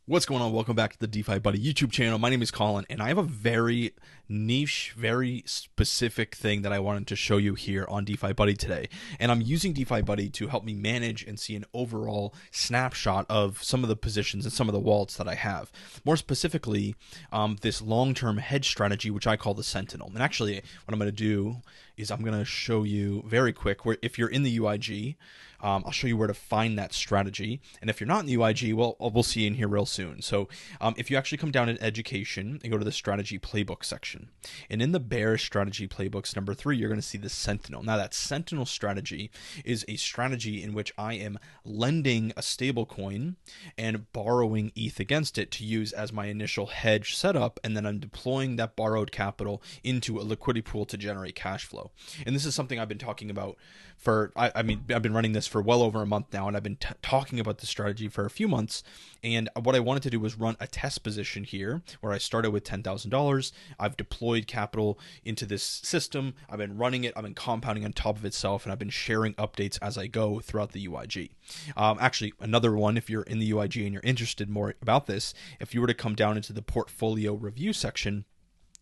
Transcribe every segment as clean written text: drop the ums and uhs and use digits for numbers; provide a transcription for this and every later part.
What's going on? Welcome back to the DeFi Buddy YouTube channel. My name is Colin, and I have a very niche, very specific thing that I wanted to show you here on DeFi Buddy today. And I'm using DeFi Buddy to help me manage and see an overall snapshot of some of the positions and some of the wallets that I have. More specifically, this long-term hedge strategy, which I call the Sentinel. And actually, what I'm going to do is I'm going to show you very quick where if you're in the UIG, I'll show you where to find that strategy. And if you're not in the UIG, well, we'll see you in here real soon. So if you actually come down in education and go to the strategy playbook section, and in the bearish strategy playbooks number 3, you're going to see the Sentinel. Now that Sentinel strategy is a strategy in which I am lending a stable coin and borrowing ETH against it to use as my initial hedge setup. And then I'm deploying that borrowed capital into a liquidity pool to generate cash flow. And this is something I've been talking about for, I've been running this for well over a month now, and I've been talking about the strategy for a few months. And what I wanted to do was run a test position here where I started with $10,000. I've deployed capital into this system. I've been running it. I've been compounding on top of itself, and I've been sharing updates as I go throughout the UIG. Actually, another one, if you're in the UIG and you're interested more about this, if you were to come down into the portfolio review section,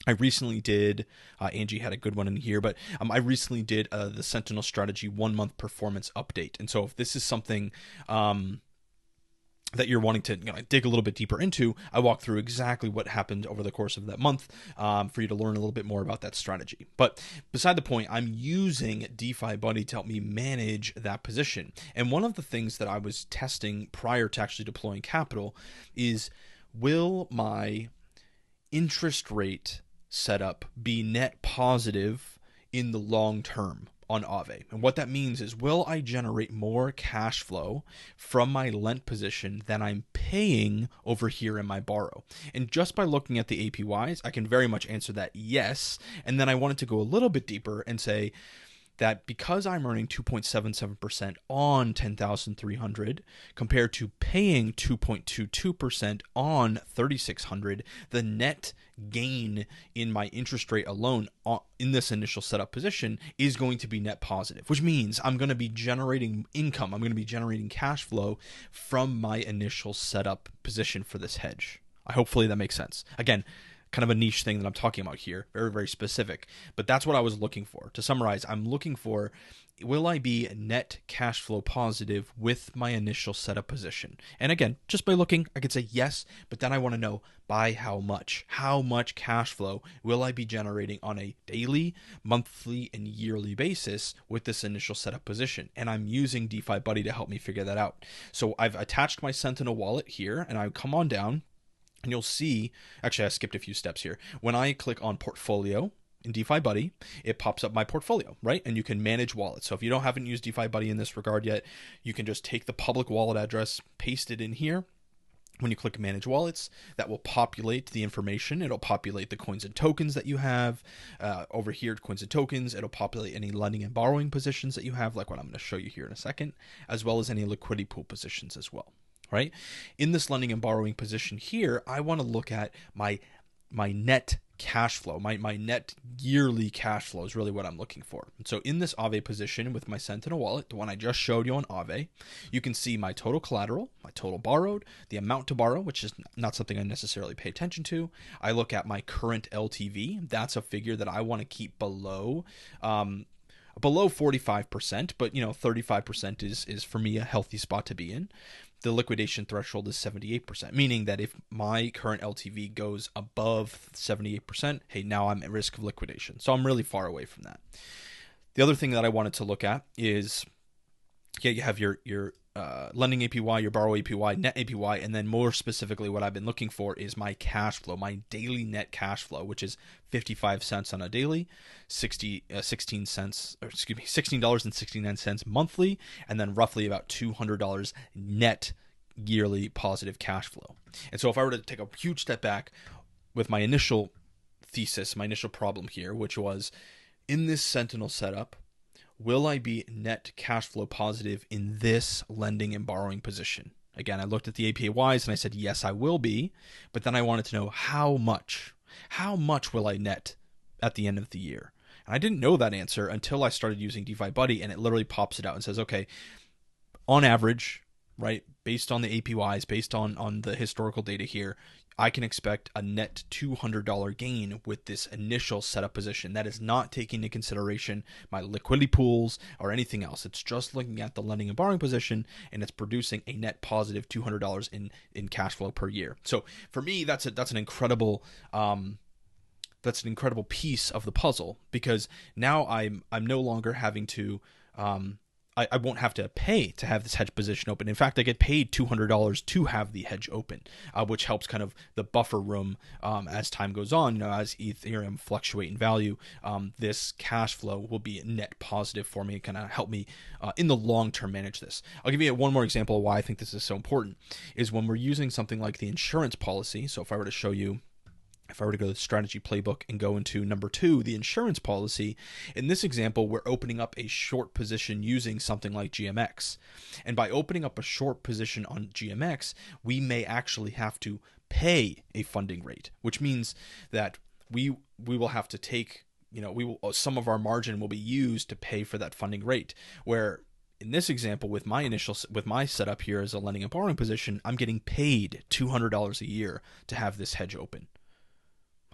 I recently did, Angie had a good one in here, but I recently did the Sentinel strategy 1-month performance update. And so if this is something that you're wanting to dig a little bit deeper into, I walk through exactly what happened over the course of that month for you to learn a little bit more about that strategy. But beside the point, I'm using DeFi Buddy to help me manage that position. And one of the things that I was testing prior to actually deploying capital is, will my interest rate setup be net positive in the long term on Aave? And what that means is, will I generate more cash flow from my lent position than I'm paying over here in my borrow? And just by looking at the APYs, I can very much answer that yes. And then I wanted to go a little bit deeper and say that because I'm earning 2.77% on 10,300 compared to paying 2.22% on 3,600, the net gain in my interest rate alone in this initial setup position is going to be net positive, which means I'm going to be generating income. I'm going to be generating cash flow from my initial setup position for this hedge. Hopefully that makes sense. Again, kind of a niche thing that I'm talking about here, very, very specific, but that's what I was looking for. To summarize, I'm looking for, will I be net cash flow positive with my initial setup position? And again, just by looking, I could say yes, but then I want to know by how much. How much cash flow will I be generating on a daily, monthly, and yearly basis with this initial setup position? And I'm using DeFi Buddy to help me figure that out. So I've attached my Sentinel wallet here, and I come on down, and you'll see, actually I skipped a few steps here. When I click on portfolio in DeFi Buddy, it pops up my portfolio, right? And you can manage wallets. So if you haven't used DeFi Buddy in this regard yet, you can just take the public wallet address, paste it in here. When you click manage wallets, that will populate the information. It'll populate the coins and tokens that you have. Over here, coins and tokens, it'll populate any lending and borrowing positions that you have, like what I'm going to show you here in a second, as well as any liquidity pool positions as well. Right? In this lending and borrowing position here, I want to look at my net cash flow, my net yearly cash flow is really what I'm looking for. And so in this Aave position with my Sentinel wallet, the one I just showed you on Aave, you can see my total collateral, my total borrowed, the amount to borrow, which is not something I necessarily pay attention to. I look at my current LTV. That's a figure that I want to keep below 45%, but 35% is for me a healthy spot to be in. The liquidation threshold is 78%, meaning that if my current LTV goes above 78%, hey, now I'm at risk of liquidation. So I'm really far away from that. The other thing that I wanted to look at is, you have your lending APY, your borrow APY, net APY, and then more specifically what I've been looking for is my cash flow, my daily net cash flow, which is 55 cents on a daily, $16.69 monthly, and then roughly about $200 net yearly positive cash flow. And so if I were to take a huge step back with my initial thesis, my initial problem here, which was, in this Sentinel setup, will I be net cash flow positive in this lending and borrowing position? Again, I looked at the APYs and I said, yes, I will be. But then I wanted to know how much. How much will I net at the end of the year? And I didn't know that answer until I started using DeFi Buddy, and it literally pops it out and says, okay, on average, right, based on the APYs, based on the historical data here, I can expect a net $200 gain with this initial setup position. That is not taking into consideration my liquidity pools or anything else. It's just looking at the lending and borrowing position, and it's producing a net positive $200 in cash flow per year. So for me, that's an incredible piece of the puzzle, because now I'm no longer having to I won't have to pay to have this hedge position open. In fact, I get paid $200 to have the hedge open, which helps kind of the buffer room as time goes on. As Ethereum fluctuate in value, this cash flow will be net positive for me, kind of help me in the long term manage this. I'll give you one more example of why I think this is so important, is when we're using something like the insurance policy. So if I were to show you, if I were to go to the strategy playbook and go into number 2, the insurance policy, in this example, we're opening up a short position using something like GMX. And by opening up a short position on GMX, we may actually have to pay a funding rate, which means that we will have to take, some of our margin will be used to pay for that funding rate, where in this example, with my setup here as a lending and borrowing position, I'm getting paid $200 a year to have this hedge open.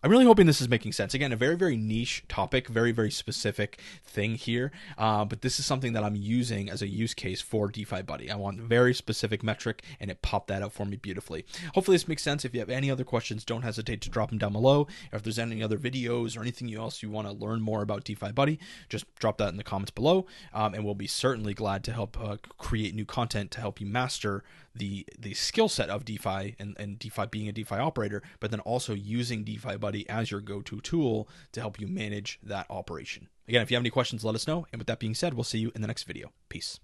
I'm really hoping this is making sense. Again, a very, very niche topic, very, very specific thing here. But this is something that I'm using as a use case for DeFi Buddy. I want a very specific metric, and it popped that out for me beautifully. Hopefully this makes sense. If you have any other questions, don't hesitate to drop them down below. If there's any other videos or anything else you want to learn more about DeFi Buddy, just drop that in the comments below. And we'll be certainly glad to help create new content to help you master the skill set of DeFi and DeFi being a DeFi operator, but then also using DeFi Buddy as your go-to tool to help you manage that operation. Again, if you have any questions, let us know. And with that being said, we'll see you in the next video. Peace.